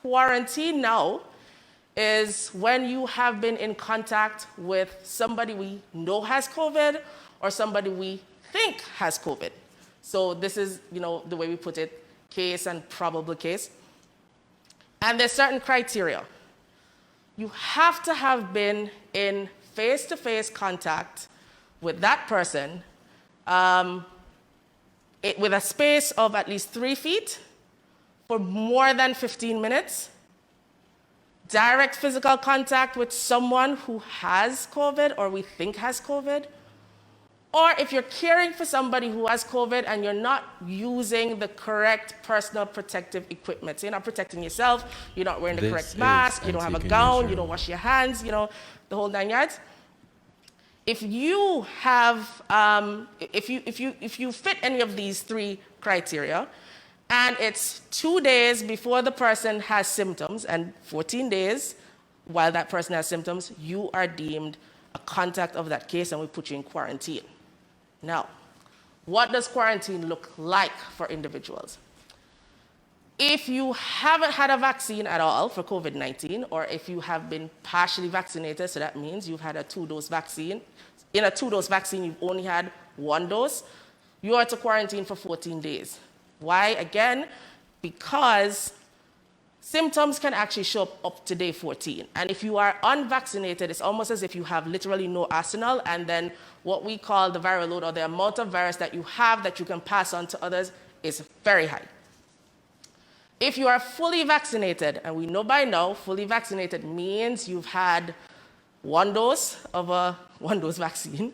Quarantine now is when you have been in contact with somebody we know has COVID or somebody we think has COVID. So this is, the way we put it, case and probable case. And there's certain criteria. You have to have been in face-to-face contact with that person with a space of at least 3 feet for more than 15 minutes, direct physical contact with someone who has COVID or we think has COVID, or if you're caring for somebody who has COVID and you're not using the correct personal protective equipment. So you're not protecting yourself, you're not wearing the correct mask, you don't have a gown, you don't wash your hands, the whole 9 yards. If you have, if you fit any of these 3 criteria, and it's 2 days before the person has symptoms and 14 days while that person has symptoms, you are deemed a contact of that case and we put you in quarantine. Now, what does quarantine look like for individuals? If you haven't had a vaccine at all for COVID-19, or if you have been partially vaccinated, so that means you've had a 2-dose vaccine. In a 2-dose vaccine, you've only had 1 dose, you are to quarantine for 14 days. Why? Again, because symptoms can actually show up to day 14. And if you are unvaccinated, it's almost as if you have literally no arsenal, and then what we call the viral load, or the amount of virus that you have that you can pass on to others, is very high. If you are fully vaccinated, and we know by now, fully vaccinated means you've had 1 dose of a 1-dose vaccine,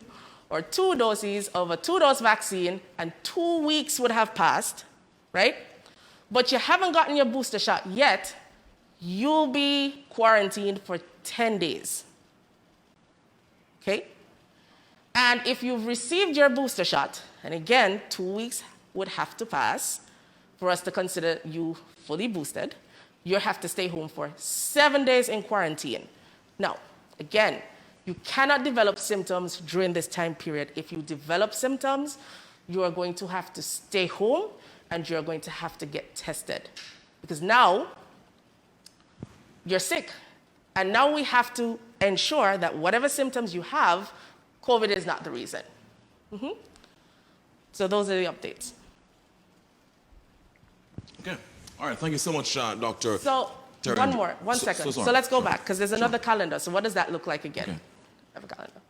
or 2 doses of a 2-dose vaccine, and 2 weeks would have passed, right? But you haven't gotten your booster shot yet, you'll be quarantined for 10 days. Okay? And if you've received your booster shot, and again, 2 weeks would have to pass for us to consider you fully boosted, you have to stay home for 7 days in quarantine. Now, again, you cannot develop symptoms during this time period. If you develop symptoms, you are going to have to stay home and you're going to have to get tested. Because now, you're sick. And now we have to ensure that whatever symptoms you have, COVID is not the reason. So those are the updates. Okay. All right. Thank you so much, Dr. So one second. So let's go back, because there's another calendar. So what does that look like again? Okay. I have a calendar.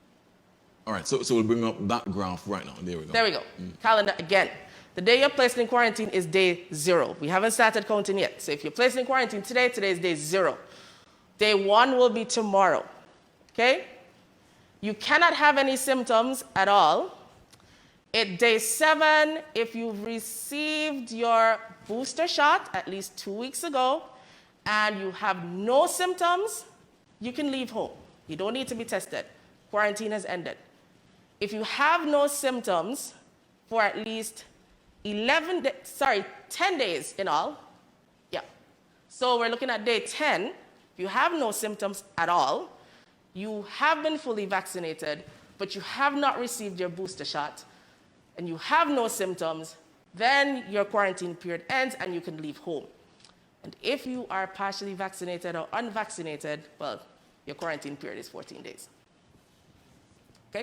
All right. So we'll bring up that graph right now. There we go. There we go. Calendar again. The day you're placed in quarantine is day 0. We haven't started counting yet. So if you're placed in quarantine today, today is day 0. Day 1 will be tomorrow. Okay? You cannot have any symptoms at all. At day 7, if you've received your booster shot at least 2 weeks ago and you have no symptoms, you can leave home. You don't need to be tested. Quarantine has ended. If you have no symptoms for at least 10 days in all, yeah. So we're looking at day 10. If you have no symptoms at all, you have been fully vaccinated, but you have not received your booster shot, and you have no symptoms, then your quarantine period ends and you can leave home. And if you are partially vaccinated or unvaccinated, well, your quarantine period is 14 days.